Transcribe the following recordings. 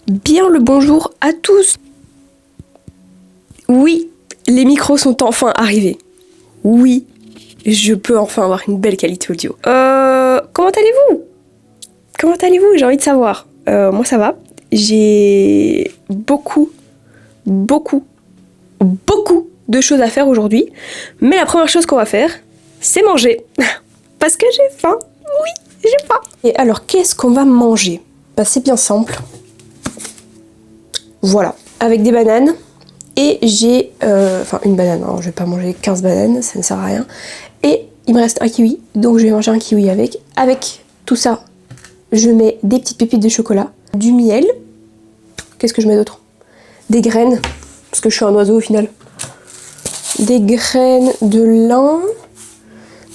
Bien le bonjour à tous. Oui, les micros sont enfin arrivés. Oui, je peux enfin avoir une belle qualité audio. Comment allez-vous? Comment allez-vous? J'ai envie de savoir. Moi ça va. J'ai beaucoup de choses à faire aujourd'hui. Mais la première chose qu'on va faire, c'est manger. Parce que j'ai faim. Oui, j'ai faim. Et alors, qu'est-ce qu'on va manger? Bah, c'est bien simple. Voilà, avec des bananes. Et j'ai... Enfin, une banane, hein. Je vais pas manger 15 bananes, ça ne sert à rien. Et il me reste un kiwi, donc je vais manger un kiwi avec. Avec tout ça, je mets des petites pépites de chocolat, du miel. Qu'est-ce que je mets d'autre? Des graines, parce que je suis un oiseau au final. Des graines de lin,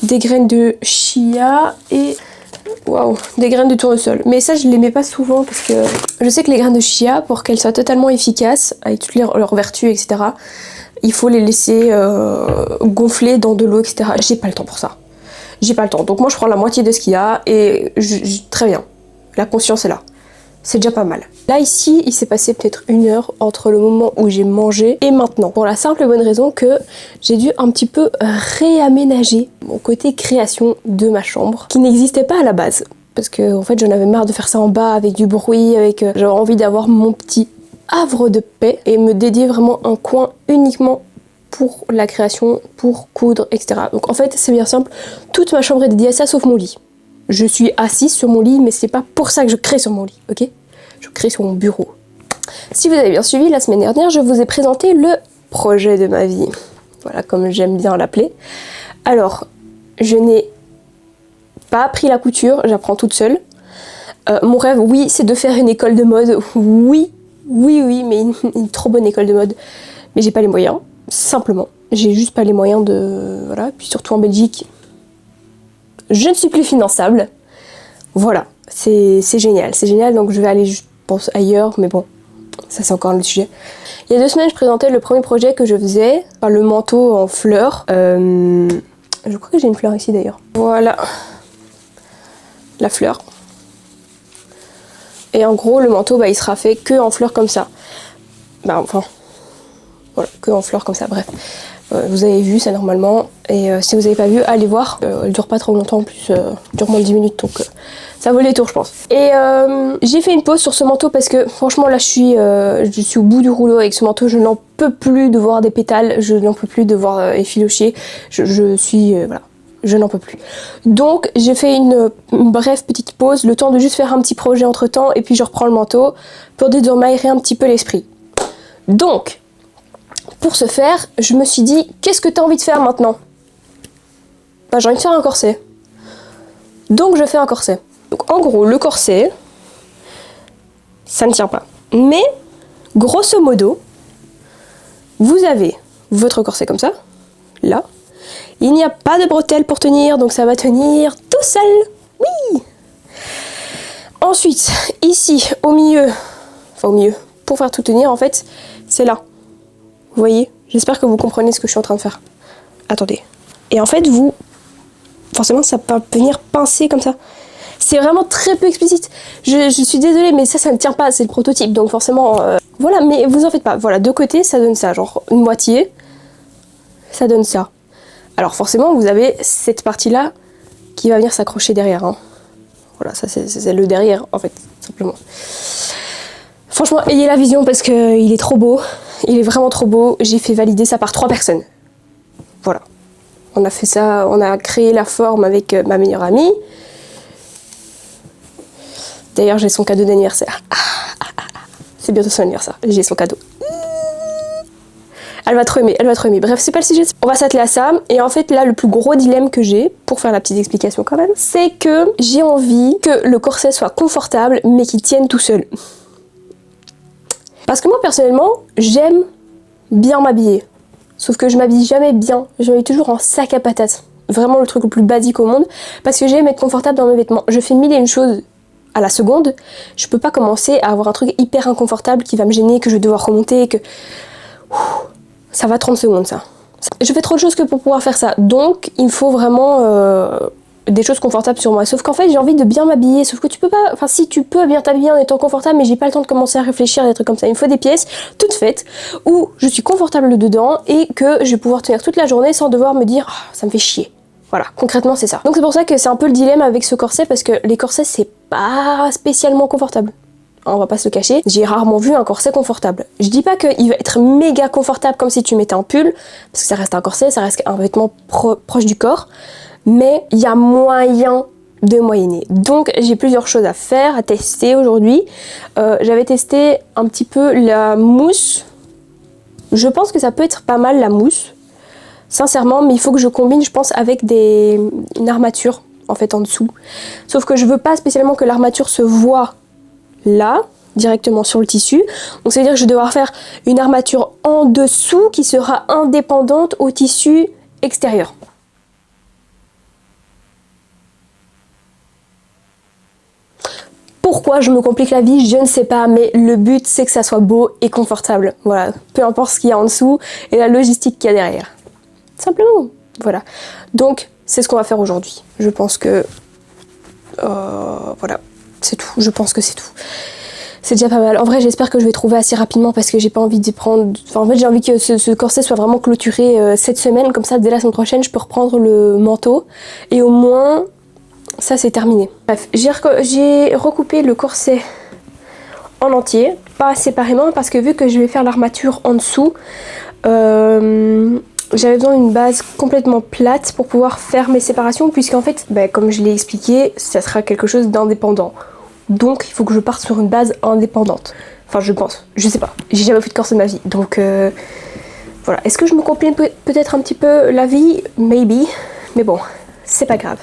des graines de chia et... Waouh, des graines de tournesol. Mais ça, je les mets pas souvent parce que je sais que les graines de chia, pour qu'elles soient totalement efficaces, avec toutes leurs vertus, etc., il faut les laisser gonfler dans de l'eau, etc. J'ai pas le temps pour ça. J'ai pas le temps. Donc moi, je prends la moitié de ce qu'il y a et très bien. La conscience est là. C'est déjà pas mal. Là, ici, il s'est passé peut-être 1 heure entre le moment où j'ai mangé et maintenant. Pour la simple et bonne raison que j'ai dû un petit peu réaménager mon côté création de ma chambre, qui n'existait pas à la base. Parce que, en fait, j'en avais marre de faire ça en bas avec du bruit, avec... j'avais envie d'avoir mon petit havre de paix et me dédier vraiment un coin uniquement pour la création, pour coudre, etc. Donc en fait, c'est bien simple. Toute ma chambre est dédiée à ça, sauf mon lit. Je suis assise sur mon lit, mais c'est pas pour ça que je crée sur mon lit, ok? Je crée sur mon bureau. Si vous avez bien suivi, la semaine dernière, je vous ai présenté le projet de ma vie. Voilà, comme j'aime bien l'appeler. Alors, je n'ai pas appris la couture, j'apprends toute seule. Mon rêve, oui, c'est de faire une école de mode. Oui, mais une trop bonne école de mode. Mais j'ai pas les moyens, simplement. J'ai juste pas les moyens de... Voilà, puis surtout en Belgique... Je ne suis plus finançable. Voilà, c'est génial, donc je vais aller, je pense, ailleurs, mais bon, ça c'est encore un autre sujet. Il y a 2 semaines, je présentais le premier projet que je faisais, enfin, le manteau en fleurs. Je crois que j'ai une fleur ici d'ailleurs. Voilà, la fleur. Et en gros, le manteau, bah, il sera fait que en fleurs comme ça. Bah, enfin, voilà, que en fleurs comme ça, bref. Vous avez vu ça normalement, et si vous n'avez pas vu, allez voir. Elle dure pas trop longtemps, en plus, elle dure moins de 10 minutes, donc ça vaut les tours, je pense. Et j'ai fait une pause sur ce manteau parce que franchement là je suis au bout du rouleau avec ce manteau, je n'en peux plus de voir des pétales, je n'en peux plus de voir effilocher, je suis, voilà, je n'en peux plus. Donc j'ai fait une brève petite pause, le temps de juste faire un petit projet entre temps, et puis je reprends le manteau pour désormais m'aérer un petit peu l'esprit. Donc, pour ce faire, je me suis dit, qu'est-ce que tu as envie de faire maintenant? Bah, j'ai envie de faire un corset. Donc je fais un corset. Donc en gros, le corset, ça ne tient pas. Mais, grosso modo, vous avez votre corset comme ça, là. Il n'y a pas de bretelles pour tenir, donc ça va tenir tout seul. Oui! Ensuite, ici, au milieu, pour faire tout tenir, en fait, c'est là. Vous voyez? J'espère que vous comprenez ce que je suis en train de faire. Attendez. Et en fait, forcément, ça peut venir pincer comme ça. C'est vraiment très peu explicite. Je suis désolée, mais ça ne tient pas. C'est le prototype, donc forcément... Voilà, mais vous en faites pas. Voilà, de côté, ça donne ça. Genre, une moitié, ça donne ça. Alors forcément, vous avez cette partie-là qui va venir s'accrocher derrière. Hein. Voilà, ça c'est le derrière, en fait, simplement. Franchement, ayez la vision parce qu'il est trop beau. Il est vraiment trop beau. J'ai fait valider ça par 3 personnes. Voilà. On a fait ça, on a créé la forme avec ma meilleure amie. D'ailleurs, j'ai son cadeau d'anniversaire. C'est bientôt son anniversaire. J'ai son cadeau. Elle va trop aimer, Bref, c'est pas le sujet. On va s'atteler à ça. Et en fait, là, le plus gros dilemme que j'ai, pour faire la petite explication quand même, c'est que j'ai envie que le corset soit confortable, mais qu'il tienne tout seul. Parce que moi, personnellement, j'aime bien m'habiller. Sauf que je m'habille jamais bien. Je m'habille toujours en sac à patates. Vraiment le truc le plus basique au monde. Parce que j'aime être confortable dans mes vêtements. Je fais 1000 et une choses à la seconde. Je peux pas commencer à avoir un truc hyper inconfortable qui va me gêner, que je vais devoir remonter, que... Ça va 30 secondes, ça. Je fais trop de choses que pour pouvoir faire ça. Donc, il faut vraiment des choses confortables sur moi. Sauf qu'en fait, j'ai envie de bien m'habiller. Sauf que tu peux pas... Enfin, si, tu peux bien t'habiller en étant confortable, mais j'ai pas le temps de commencer à réfléchir à des trucs comme ça. Il me faut des pièces toutes faites où je suis confortable dedans et que je vais pouvoir tenir toute la journée sans devoir me dire oh, ça me fait chier. Voilà, concrètement, c'est ça. Donc c'est pour ça que c'est un peu le dilemme avec ce corset parce que les corsets, c'est pas spécialement confortable. On va pas se le cacher, j'ai rarement vu un corset confortable. Je dis pas qu'il va être méga confortable comme si tu mettais un pull, parce que ça reste un corset, ça reste un vêtement proche du corps, mais il y a moyen de moyenner. Donc j'ai plusieurs choses à faire, à tester aujourd'hui. J'avais testé un petit peu la mousse. Je pense que ça peut être pas mal la mousse, sincèrement, mais il faut que je combine, je pense, avec une armature en fait en dessous. Sauf que je veux pas spécialement que l'armature se voit là, directement sur le tissu. Donc ça veut dire que je vais devoir faire une armature en dessous qui sera indépendante au tissu extérieur. Pourquoi je me complique la vie, je ne sais pas, mais le but c'est que ça soit beau et confortable. Voilà, peu importe ce qu'il y a en dessous et la logistique qu'il y a derrière. Simplement, voilà. Donc c'est ce qu'on va faire aujourd'hui. Je pense que... voilà. C'est tout, je pense que c'est tout. C'est déjà pas mal. En vrai, j'espère que je vais trouver assez rapidement parce que j'ai pas envie d'y prendre... Enfin, en fait, j'ai envie que ce corset soit vraiment clôturé cette semaine. Comme ça, dès la semaine prochaine, je peux reprendre le manteau. Et au moins, ça, c'est terminé. Bref, j'ai recoupé le corset en entier. Pas séparément parce que vu que je vais faire l'armature en dessous... j'avais besoin d'une base complètement plate pour pouvoir faire mes séparations puisqu'en fait, comme je l'ai expliqué, ça sera quelque chose d'indépendant. Donc il faut que je parte sur une base indépendante. Enfin je pense, je sais pas, j'ai jamais fait de corset de ma vie. Donc voilà, est-ce que je me complique peut-être un petit peu la vie? Maybe, mais bon, c'est pas grave.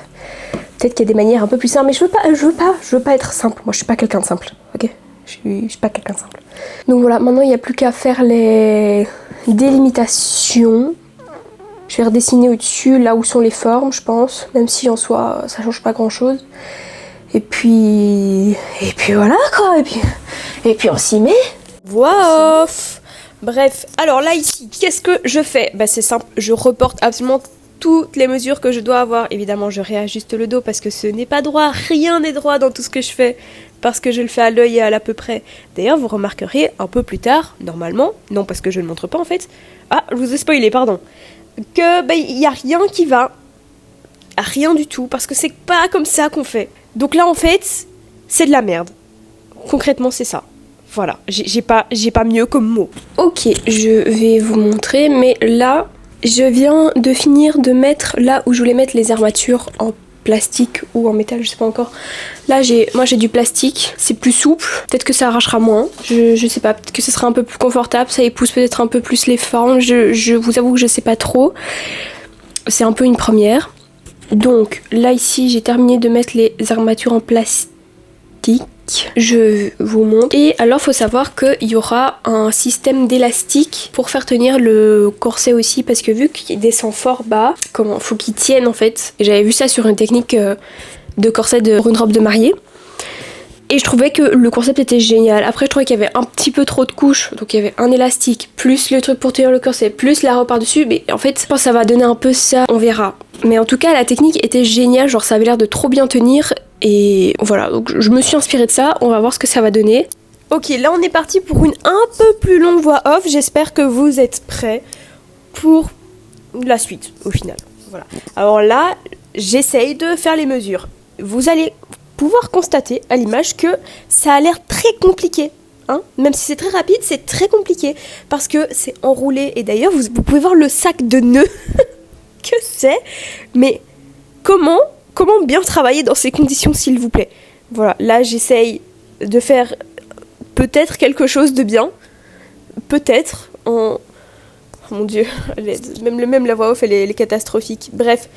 Peut-être qu'il y a des manières un peu plus simples, mais je veux pas être simple. Moi je suis pas quelqu'un de simple, ok? Je suis pas quelqu'un de simple. Donc voilà, maintenant il n'y a plus qu'à faire les délimitations. Je vais redessiner au-dessus là où sont les formes, je pense, même si en soi ça change pas grand-chose. Et puis voilà quoi, et puis on s'y met. Voix off. Bref, alors là ici, qu'est-ce que je fais? C'est simple, je reporte absolument toutes les mesures que je dois avoir. Évidemment, je réajuste le dos parce que ce n'est pas droit, rien n'est droit dans tout ce que je fais. Parce que je le fais à l'œil et à l'à peu près. D'ailleurs, vous remarquerez un peu plus tard, normalement, non parce que je ne le montre pas en fait. Ah, je vous ai spoilé, pardon. Que y a rien qui va, rien du tout, parce que c'est pas comme ça qu'on fait. Donc là en fait, c'est de la merde. Concrètement c'est ça. Voilà, j'ai pas mieux comme mot. Ok, je vais vous montrer, mais là, je viens de finir de mettre là où je voulais mettre les armatures en plastique ou en métal, je sais pas encore. Là moi j'ai du plastique, c'est plus souple, peut-être que ça arrachera moins, je sais pas, peut-être que ce sera un peu plus confortable, ça épouse peut-être un peu plus les formes, je vous avoue que je sais pas trop. C'est un peu une première. Donc là ici j'ai terminé de mettre les armatures en plastique. Je vous montre. Et alors faut savoir qu'il y aura un système d'élastique pour faire tenir le corset aussi, parce que vu qu'il descend fort bas, faut qu'il tienne en fait. Et j'avais vu ça sur une technique de corset pour une robe de mariée. Et je trouvais que le concept était génial. Après je trouvais qu'il y avait un petit peu trop de couches. Donc il y avait un élastique, plus le truc pour tenir le corset, plus la robe par dessus. Mais en fait je pense que ça va donner un peu ça, on verra. Mais en tout cas la technique était géniale, genre ça avait l'air de trop bien tenir. Et voilà, donc je me suis inspirée de ça, on va voir ce que ça va donner. Ok, là on est parti pour une un peu plus longue voix off. J'espère que vous êtes prêts pour la suite au final. Voilà. Alors là, j'essaye de faire les mesures. Vous allez pouvoir constater à l'image que ça a l'air très compliqué. Hein, même si c'est très rapide, c'est très compliqué parce que c'est enroulé. Et d'ailleurs, vous pouvez voir le sac de nœuds que c'est. Mais comment bien travailler dans ces conditions, s'il vous plaît? Voilà, là j'essaye de faire peut-être quelque chose de bien. Peut-être en... Oh mon dieu, même la voix off elle est catastrophique. Bref,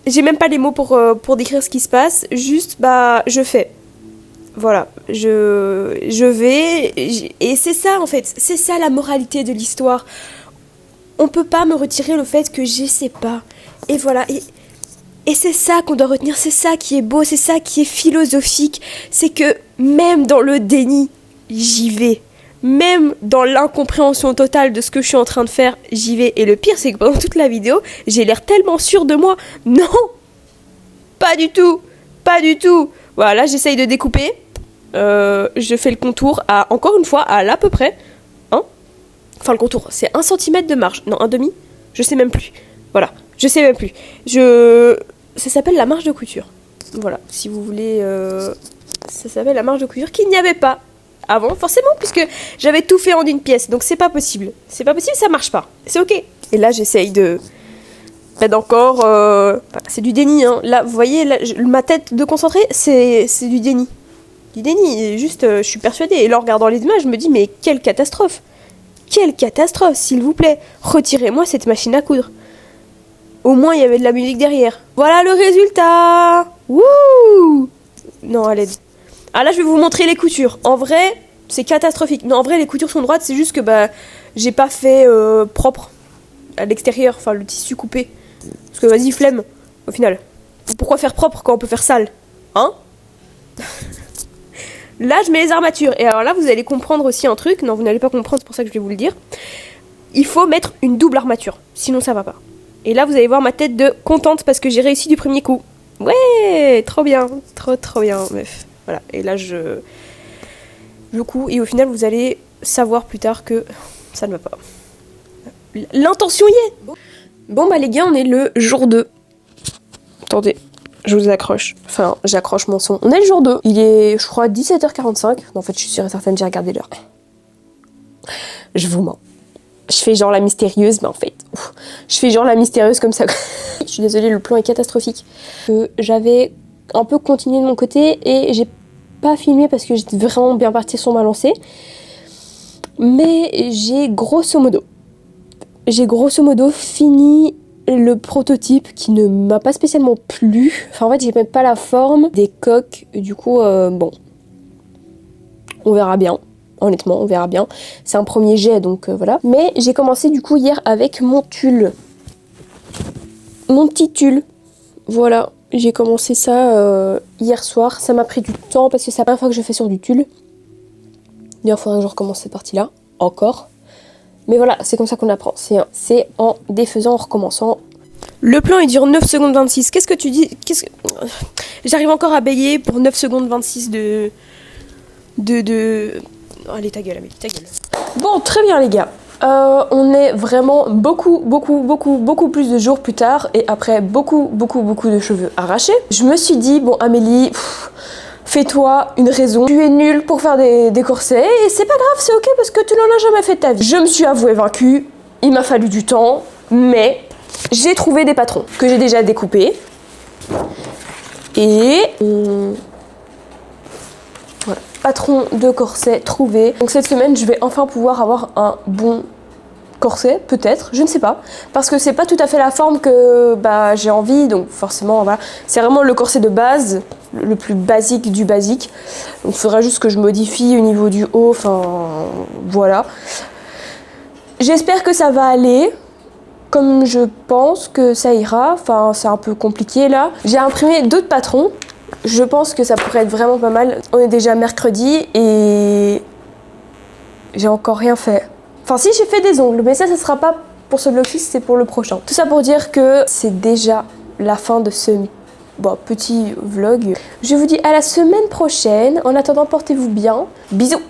j'ai même pas les mots pour décrire ce qui se passe. Juste, je fais. Voilà, je vais... Et c'est ça en fait, c'est ça la moralité de l'histoire. On peut pas me retirer le fait que j'essaie pas. Et voilà, et c'est ça qu'on doit retenir, c'est ça qui est beau, c'est ça qui est philosophique. C'est que même dans le déni, j'y vais. Même dans l'incompréhension totale de ce que je suis en train de faire, j'y vais. Et le pire, c'est que pendant toute la vidéo, j'ai l'air tellement sûre de moi. Non, pas du tout. Pas du tout. Voilà, là j'essaye de découper. Je fais le contour à, encore une fois, à l'à peu près. Hein, enfin le contour, c'est 1 cm de marge. Non, un demi. Je sais même plus. Voilà, je sais même plus. Ça s'appelle la marge de couture. Voilà, si vous voulez... Ça s'appelle la marge de couture qu'il n'y avait pas avant, forcément, puisque j'avais tout fait en une pièce. Donc c'est pas possible. C'est pas possible, ça marche pas. C'est ok. Et là, j'essaye de... d'encore... c'est du déni, hein. Là, vous voyez, là, ma tête de concentré, c'est du déni. Du déni, et juste, je suis persuadée. Et là, en regardant les images, je me dis, mais quelle catastrophe. Quelle catastrophe, s'il vous plaît. Retirez-moi cette machine à coudre. Au moins, il y avait de la musique derrière. Voilà le résultat. Wouh. Non, à l'aide. Ah là, je vais vous montrer les coutures. En vrai, c'est catastrophique. Non, en vrai, les coutures sont droites. C'est juste que j'ai pas fait propre à l'extérieur. Enfin, le tissu coupé. Parce que vas-y, flemme, au final. Pourquoi faire propre quand on peut faire sale? Hein? Là, je mets les armatures. Et alors là, vous allez comprendre aussi un truc. Non, vous n'allez pas comprendre, c'est pour ça que je vais vous le dire. Il faut mettre une double armature. Sinon, ça va pas. Et là, vous allez voir ma tête de contente parce que j'ai réussi du premier coup. Ouais, trop bien. Trop bien, meuf. Voilà. Et là, je couds. Et au final, vous allez savoir plus tard que ça ne va pas. L'intention y est. Bon, bah les gars, on est le jour 2. Attendez. Je vous accroche. Enfin, j'accroche mon son. On est le jour 2. Il est, je crois, 17h45. En fait, je suis sûre et certaine, j'ai regardé l'heure. Je vous mens. Je fais genre la mystérieuse, mais en fait, je fais genre la mystérieuse comme ça. Je suis désolée, le plan est catastrophique. J'avais un peu continué de mon côté et j'ai pas filmé parce que j'étais vraiment bien partie sur ma lancée. Mais j'ai grosso modo fini le prototype qui ne m'a pas spécialement plu. Enfin, en fait, j'ai même pas la forme des coques. Du coup, bon, on verra bien. Honnêtement, on verra bien. C'est un premier jet, donc voilà. Mais j'ai commencé du coup hier avec mon tulle. Mon petit tulle. Voilà, j'ai commencé ça hier soir. Ça m'a pris du temps parce que c'est la première fois que je fais sur du tulle. D'ailleurs, il faudrait que je recommence cette partie-là. Encore. Mais voilà, c'est comme ça qu'on apprend. C'est en défaisant, en recommençant. Le plan, il dure 9 secondes 26. Qu'est-ce que tu dis? J'arrive encore à bailler pour 9 secondes 26 de... Allez, ta gueule, Amélie, ta gueule. Bon, très bien, les gars. On est vraiment beaucoup plus de jours plus tard et après beaucoup de cheveux arrachés. Je me suis dit, bon, Amélie, fais-toi une raison. Tu es nulle pour faire des corsets et c'est pas grave, c'est ok parce que tu n'en as jamais fait de ta vie. Je me suis avouée vaincue. Il m'a fallu du temps, mais j'ai trouvé des patrons que j'ai déjà découpés. Et... voilà. Patron de corset trouvé. Donc cette semaine, je vais enfin pouvoir avoir un bon corset, peut-être, je ne sais pas. Parce que c'est pas tout à fait la forme que j'ai envie, donc forcément, voilà. C'est vraiment le corset de base, le plus basique du basique. Donc il faudra juste que je modifie au niveau du haut, enfin, voilà. J'espère que ça va aller. Comme je pense que ça ira, enfin c'est un peu compliqué là. J'ai imprimé d'autres patrons. Je pense que ça pourrait être vraiment pas mal. On est déjà mercredi et j'ai encore rien fait. Enfin si, j'ai fait des ongles, mais ça sera pas pour ce vlog-ci, c'est pour le prochain. Tout ça pour dire que c'est déjà la fin de ce petit vlog. Je vous dis à la semaine prochaine. En attendant, portez-vous bien. Bisous!